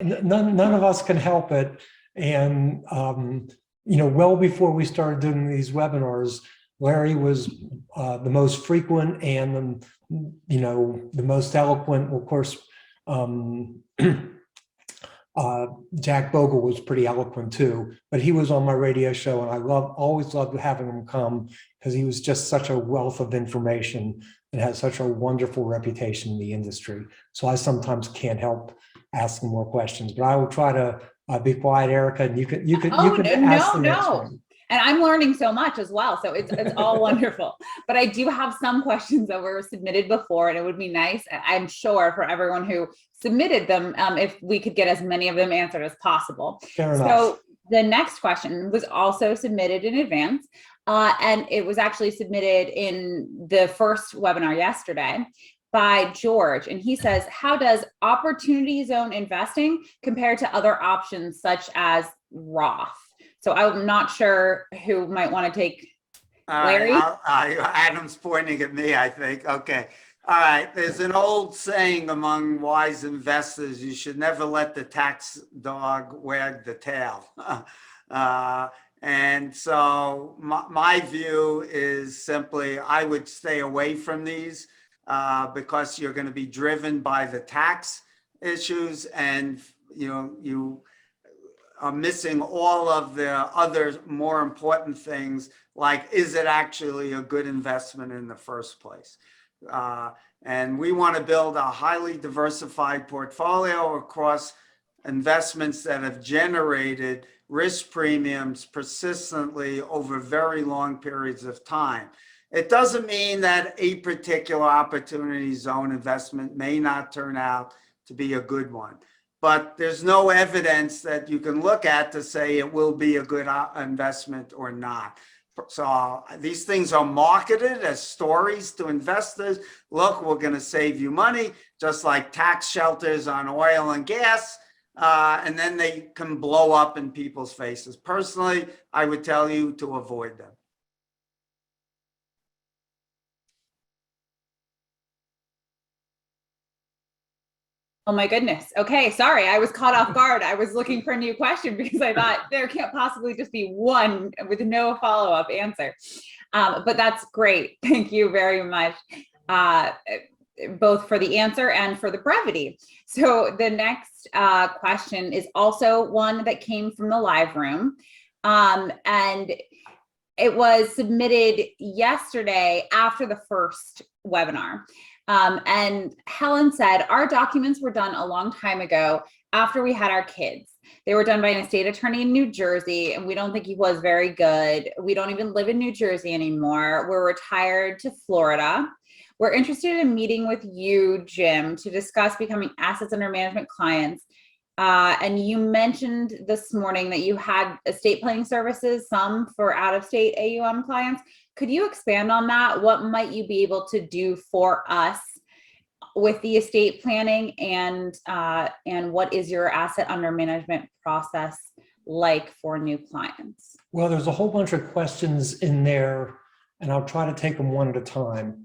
none of us can help it. And, well before we started doing these webinars, Larry was the most frequent and, the most eloquent. Of course, Jack Bogle was pretty eloquent too, but he was on my radio show, and I always loved having him come because he was just such a wealth of information and has such a wonderful reputation in the industry. So I sometimes can't help asking more questions, but I will try to be quiet, Erica, and you can ask the next one. And I'm learning so much as well. So it's all wonderful. But I do have some questions that were submitted before, and it would be nice, I'm sure, for everyone who submitted them, if we could get as many of them answered as possible. Fair enough. So the next question was also submitted in advance, and it was actually submitted in the first webinar yesterday by George. And he says, how does opportunity zone investing compare to other options such as Roth? So I'm not sure who might want to take Larry. Adam's pointing at me, I think. Okay. All right. There's an old saying among wise investors, you should never let the tax dog wag the tail. And so my view is simply, I would stay away from these because you're going to be driven by the tax issues, and you are missing all of the other more important things, like, is it actually a good investment in the first place? And we want to build a highly diversified portfolio across investments that have generated risk premiums persistently over very long periods of time. It doesn't mean that a particular opportunity zone investment may not turn out to be a good one, but there's no evidence that you can look at to say it will be a good investment or not. So these things are marketed as stories to investors. Look, we're going to save you money, just like tax shelters on oil and gas. And then they can blow up in people's faces. Personally, I would tell you to avoid them. Oh my goodness. Okay, sorry, I was caught off guard. I was looking for a new question because I thought there can't possibly just be one with no follow-up answer. But that's great. Thank you very much, both for the answer and for the brevity. So the next question is also one that came from the live room. And it was submitted yesterday after the first webinar. And Helen said, our documents were done a long time ago after we had our kids. They were done by an estate attorney in New Jersey, and we don't think he was very good. We don't even live in New Jersey anymore. We're retired to Florida. We're interested in meeting with you, Jim, to discuss becoming assets under management clients. And you mentioned this morning that you had estate planning services, some for out-of-state AUM clients. Could you expand on that? What might you be able to do for us with the estate planning, and what is your asset under management process like for new clients? Well, there's a whole bunch of questions in there, and I'll try to take them one at a time.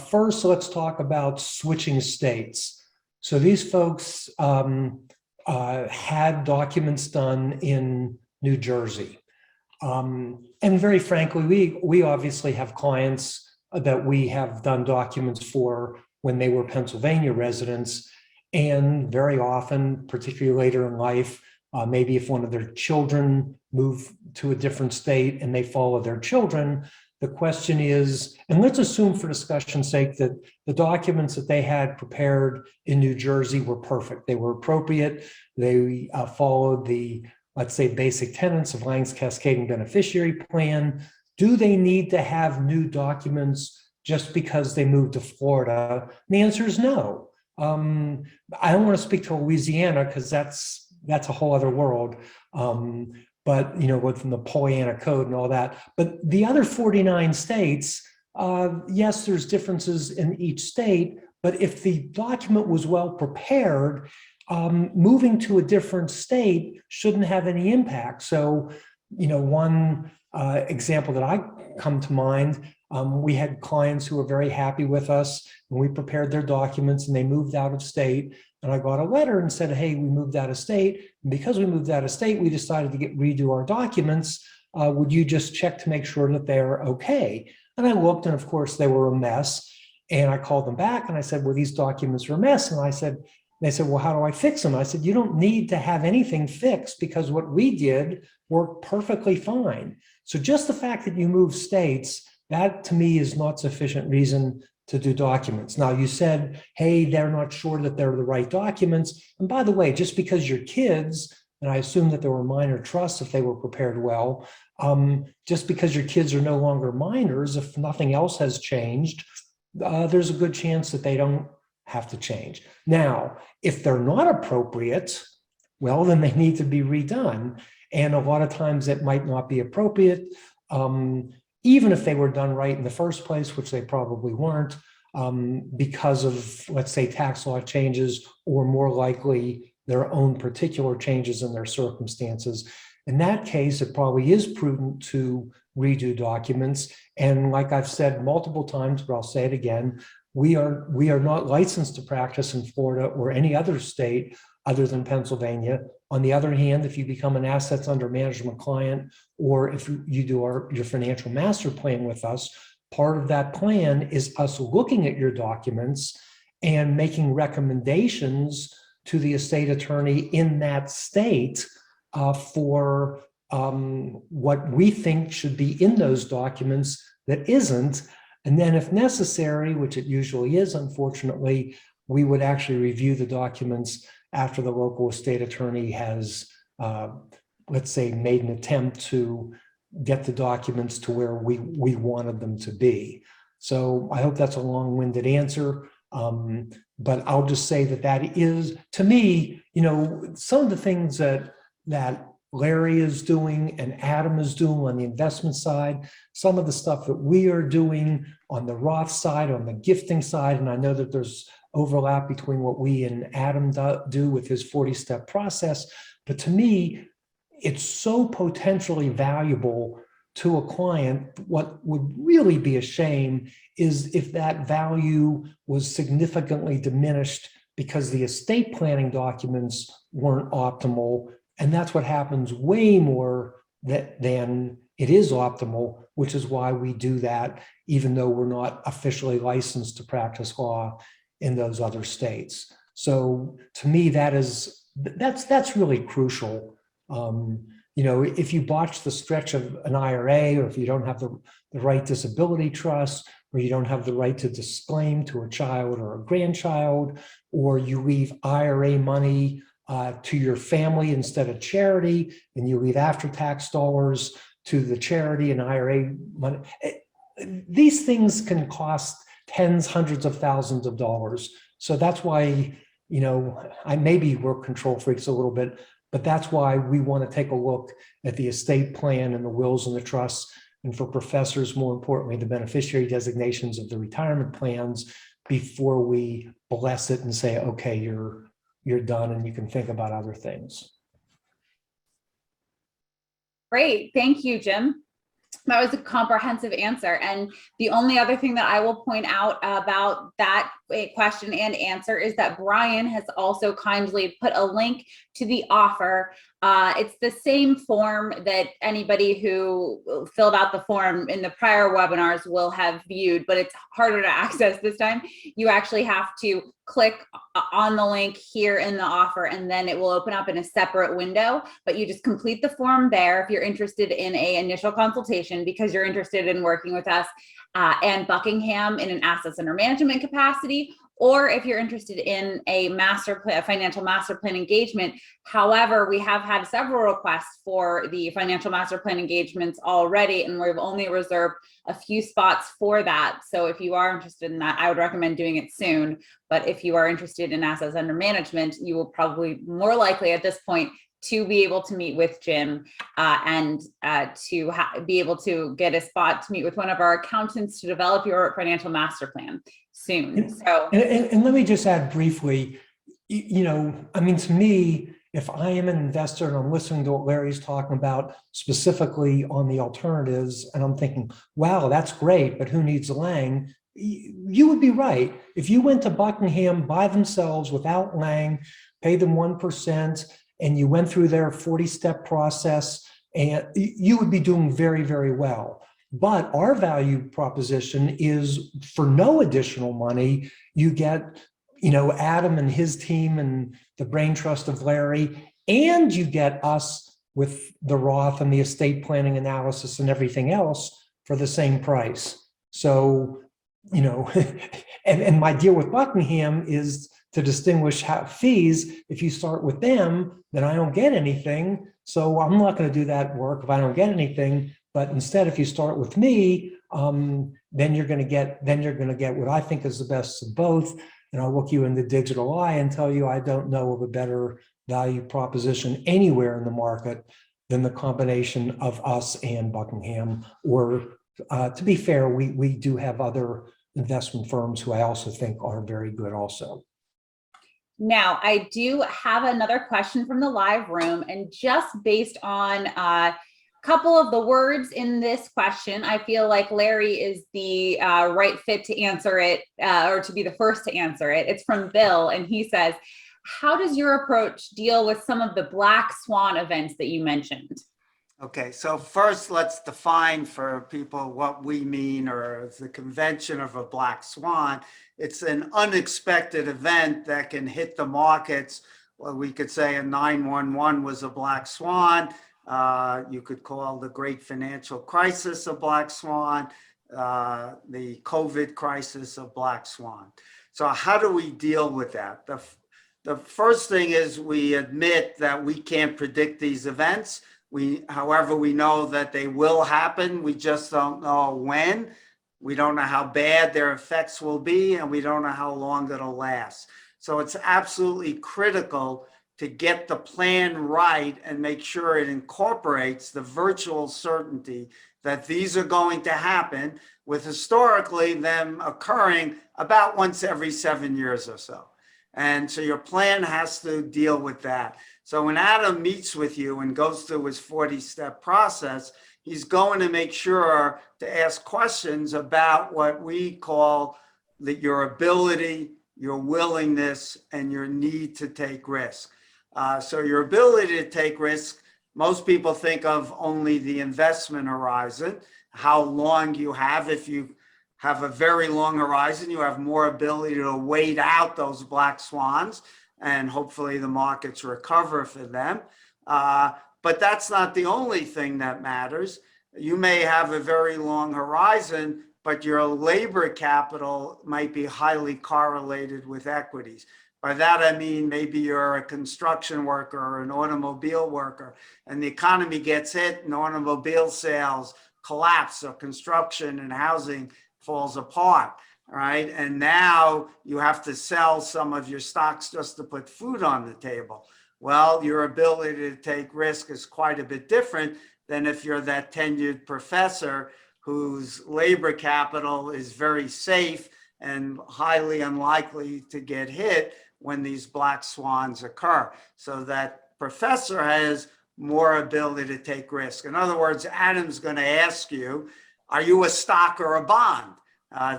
First, let's talk about switching states. So these folks had documents done in New Jersey. And very frankly, we obviously have clients that we have done documents for when they were Pennsylvania residents. And very often, particularly later in life, maybe if one of their children move to a different state and they follow their children, the question is, and let's assume for discussion's sake that the documents that they had prepared in New Jersey were perfect. They were appropriate. They followed the, let's say, basic tenets of Lange's cascading beneficiary plan. Do they need to have new documents just because they moved to Florida? And the answer is no. I don't want to speak to Louisiana because that's a whole other world. But within the Pollyanna Code and all that. But the other 49 states, yes, there's differences in each state, but if the document was well prepared, moving to a different state shouldn't have any impact. So, one example that I come to mind, we had clients who were very happy with us when we prepared their documents and they moved out of state. and I got a letter and said, hey, we moved out of state. And because we moved out of state, we decided to redo our documents. Would you just check to make sure that they're okay? And I looked, and of course they were a mess. And I called them back and I said, well, these documents are a mess. And they said, well, how do I fix them? I said, you don't need to have anything fixed because what we did worked perfectly fine. So just the fact that you move states, that to me is not sufficient reason to do documents. Now you said, hey, they're not sure that they're the right documents. And by the way, just because your kids, and I assume that there were minor trusts if they were prepared well, just because your kids are no longer minors, if nothing else has changed, there's a good chance that they don't have to change. Now, if they're not appropriate, well, then they need to be redone. And a lot of times it might not be appropriate, even if they were done right in the first place, which they probably weren't, because of, let's say, tax law changes, or more likely their own particular changes in their circumstances. In that case, it probably is prudent to redo documents. And like I've said multiple times, but I'll say it again, we are not licensed to practice in Florida or any other state other than Pennsylvania. On the other hand, if you become an assets under management client, or if you do your financial master plan with us, part of that plan is us looking at your documents and making recommendations to the estate attorney in that state for what we think should be in those documents that isn't. And then if necessary, which it usually is, unfortunately, we would actually review the documents after the local estate attorney has, let's say, made an attempt to get the documents to where we wanted them to be. So I hope that's a long-winded answer. But I'll just say that is, to me, some of the things that Larry is doing and Adam is doing on the investment side, some of the stuff that we are doing on the Roth side, on the gifting side, and I know that there's overlap between what we and Adam do with his 40-step process, but to me, it's so potentially valuable to a client. What would really be a shame is if that value was significantly diminished because the estate planning documents weren't optimal. And that's what happens way more than it is optimal, which is why we do that, even though we're not officially licensed to practice law in those other states. So to me, that's really crucial. If you botch the stretch of an IRA, or if you don't have the right disability trust, or you don't have the right to disclaim to a child or a grandchild, or you leave IRA money to your family instead of charity, and you leave after-tax dollars to the charity and IRA money. These things can cost tens, hundreds of thousands of dollars. So that's why, maybe we're control freaks a little bit, but that's why we want to take a look at the estate plan and the wills and the trusts, and for professors, more importantly, the beneficiary designations of the retirement plans before we bless it and say, okay, you're done and you can think about other things. Great. Thank you, Jim. That was a comprehensive answer. And the only other thing that I will point out about that question and answer is that Brian has also kindly put a link to the offer. It's the same form that anybody who filled out the form in the prior webinars will have viewed, but it's harder to access this time. You actually have to click on the link here in the offer, and then it will open up in a separate window, but you just complete the form there if you're interested in an initial consultation because you're interested in working with us and Buckingham in an assets under management capacity, or if you're interested in a financial master plan engagement. However, we have had several requests for the financial master plan engagements already, and we've only reserved a few spots for that. So if you are interested in that, I would recommend doing it soon. But if you are interested in assets under management, you will probably more likely at this point to be able to meet with Jim and to be able to get a spot to meet with one of our accountants to develop your financial master plan soon. And let me just add briefly, to me, if I am an investor and I'm listening to what Larry's talking about specifically on the alternatives, and I'm thinking, wow, that's great, but who needs Lange? you would be right. If you went to Buckingham by themselves without Lange, pay them 1%, and you went through their 40-step process, and you would be doing very, very well. But our value proposition is for no additional money, you get, Adam and his team and the brain trust of Larry, and you get us with the Roth and the estate planning analysis and everything else for the same price. So, and my deal with Buckingham is to distinguish fees. If you start with them, then I don't get anything. So I'm not going to do that work if I don't get anything. But instead, if you start with me, then you're going to get what I think is the best of both. And I'll look you in the digital eye and tell you I don't know of a better value proposition anywhere in the market than the combination of us and Buckingham. Or to be fair, we do have other investment firms who I also think are very good also. Now, I do have another question from the live room, and just based on a couple of the words in this question, I feel like Larry is the right fit to answer it, or to be the first to answer it. It's from Bill, and he says, how does your approach deal with some of the black swan events that you mentioned? Okay, so first let's define for people what we mean, or the convention of a black swan. It's an unexpected event that can hit the markets. Well, we could say a 911 was a black swan. You could call the great financial crisis a black swan, the COVID crisis a black swan. So how do we deal with that? The first thing is we admit that we can't predict these events. However, we know that they will happen. We just don't know when. We don't know how bad their effects will be, and we don't know how long it'll last. So it's absolutely critical to get the plan right and make sure it incorporates the virtual certainty that these are going to happen, with historically them occurring about once every 7 years or so. And so your plan has to deal with that. So when Adam meets with you and goes through his 40-step process, he's going to make sure to ask questions about what we call your ability, your willingness, and your need to take risk. So your ability to take risk, most people think of only the investment horizon, how long you have. If you have a very long horizon, you have more ability to wait out those black swans, and hopefully the markets recover for them. But that's not the only thing that matters. You may have a very long horizon, but your labor capital might be highly correlated with equities. By that, I mean, maybe you're a construction worker or an automobile worker, and the economy gets hit and automobile sales collapse, or construction and housing falls apart. All right. And now you have to sell some of your stocks just to put food on the table. Well, your ability to take risk is quite a bit different than if you're that tenured professor whose labor capital is very safe and highly unlikely to get hit when these black swans occur. So that professor has more ability to take risk. In other words, Adam's going to ask you, are you a stock or a bond?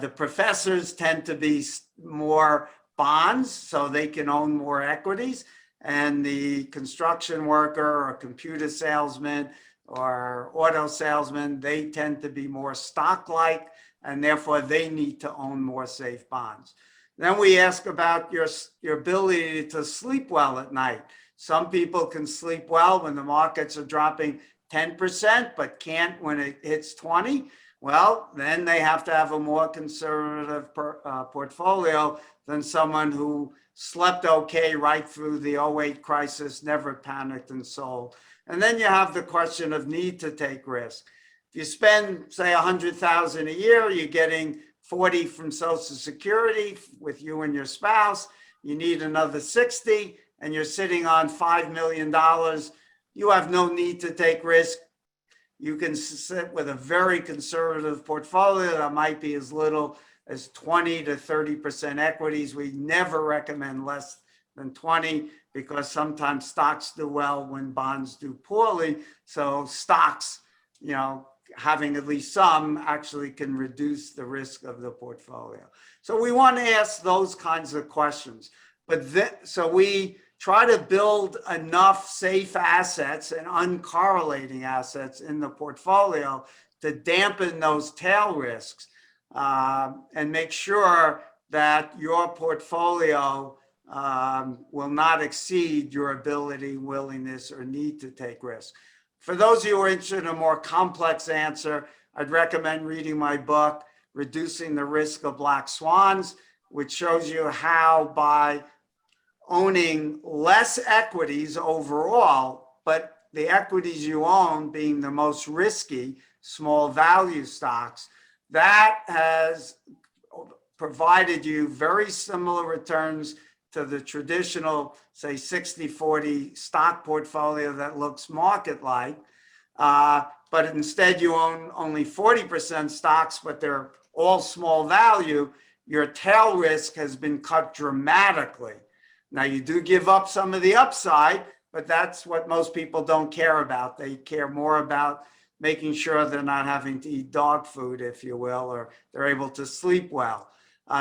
The professors tend to be more bonds, so they can own more equities. And the construction worker or computer salesman or auto salesman, they tend to be more stock-like, and therefore they need to own more safe bonds. Then we ask about your ability to sleep well at night. Some people can sleep well when the markets are dropping 10%, but can't when it hits 20. Well, then they have to have a more conservative portfolio than someone who slept okay right through the 08 crisis, never panicked and sold. And then you have the question of need to take risk. If you spend, say, $100,000 a year, you're getting 40 from Social Security with you and your spouse. You need another 60, and you're sitting on $5 million. You have no need to take risk. You can sit with a very conservative portfolio that might be as little as 20 to 30% equities. We never recommend less than 20, because sometimes stocks do well when bonds do poorly. So stocks, having at least some actually can reduce the risk of the portfolio. So we want to ask those kinds of questions. So we try to build enough safe assets and uncorrelating assets in the portfolio to dampen those tail risks and make sure that your portfolio will not exceed your ability, willingness, or need to take risks. For those of you who are interested in a more complex answer, I'd recommend reading my book, Reducing the Risk of Black Swans, which shows you how by owning less equities overall, but the equities you own being the most risky, small value stocks, that has provided you very similar returns to the traditional, say, 60-40 stock portfolio that looks market-like. But instead you own only 40% stocks, but they're all small value. Your tail risk has been cut dramatically. Now, you do give up some of the upside, but that's what most people don't care about. They care more about making sure they're not having to eat dog food, if you will, or they're able to sleep well.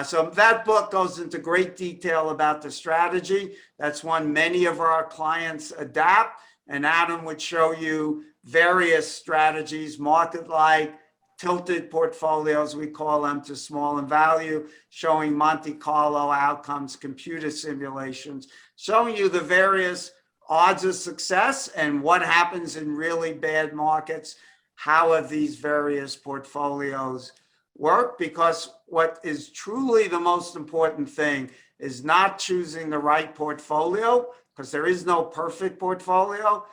So that book goes into great detail about the strategy. That's one many of our clients adapt. And Adam would show you various strategies, market-like, tilted portfolios, we call them, to small in value, showing Monte Carlo outcomes, computer simulations, showing you the various odds of success and what happens in really bad markets. How have these various portfolios work? Because what is truly the most important thing is not choosing the right portfolio, because there is no perfect portfolio.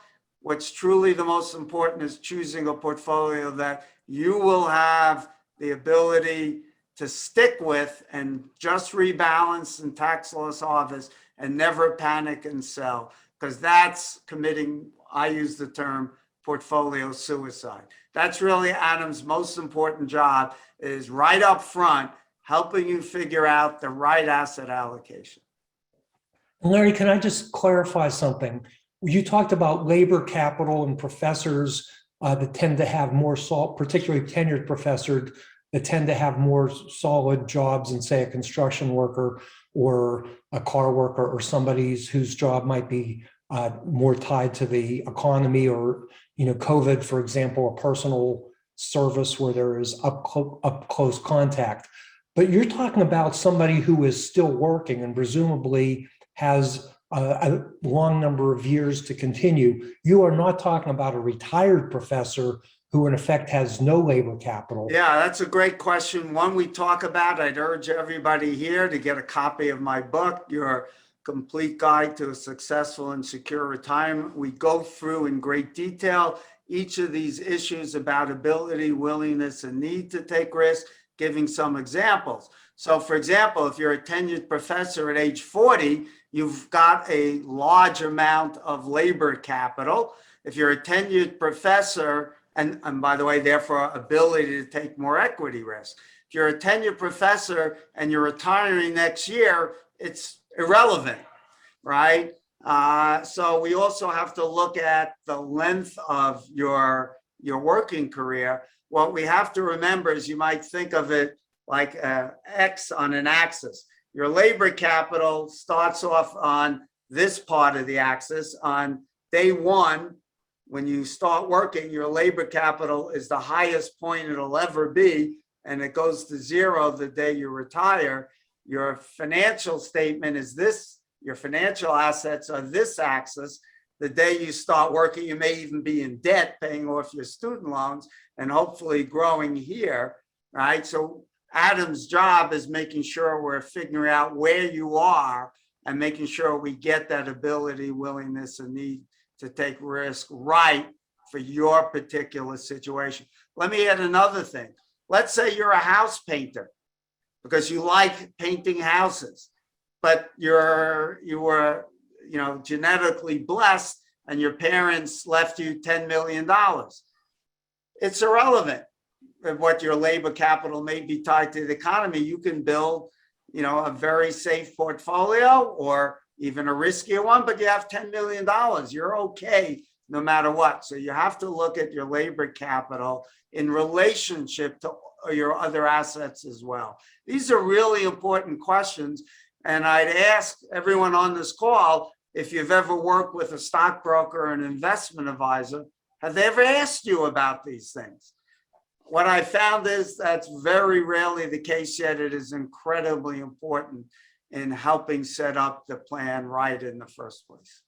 What's truly the most important is choosing a portfolio that you will have the ability to stick with and just rebalance and tax loss harvest and never panic and sell, because that's committing, I use the term, portfolio suicide. That's really Adam's most important job, is right up front, helping you figure out the right asset allocation. Larry, can I just clarify something? You talked about labor capital and professors that tend to have more particularly tenured professors that tend to have more solid jobs than, say, a construction worker or a car worker or somebody whose job might be more tied to the economy, or, COVID, for example, a personal service where there is up close contact. But you're talking about somebody who is still working and presumably has a long number of years to continue. You are not talking about a retired professor who in effect has no labor capital. Yeah, that's a great question. One we talk about. I'd urge everybody here to get a copy of my book, Your Complete Guide to a Successful and Secure Retirement. We go through in great detail each of these issues about ability, willingness, and need to take risks, giving some examples. So for example, if you're a tenured professor at age 40, you've got a large amount of labor capital. If you're a tenured professor, and by the way, therefore, ability to take more equity risk. If you're a tenured professor and you're retiring next year, it's irrelevant, right? So we also have to look at the length of your working career. What we have to remember is you might think of it like X on an axis. Your labor capital starts off on this part of the axis. On day one, when you start working, your labor capital is the highest point it'll ever be, and it goes to zero the day you retire. Your financial statement is this. Your financial assets are this axis. The day you start working, you may even be in debt, paying off your student loans, and hopefully growing here, right? So Adam's job is making sure we're figuring out where you are and making sure we get that ability, willingness, and need to take risk right for your particular situation. Let me add another thing. Let's say you're a house painter because you like painting houses, but you were genetically blessed and your parents left you $10 million. It's irrelevant what your labor capital may be tied to the economy. You can build, a very safe portfolio or even a riskier one, but you have $10 million. You're okay no matter what. So you have to look at your labor capital in relationship to your other assets as well. These are really important questions. And I'd ask everyone on this call, if you've ever worked with a stockbroker or an investment advisor, have they ever asked you about these things? What I found is that's very rarely the case, yet it is incredibly important in helping set up the plan right in the first place.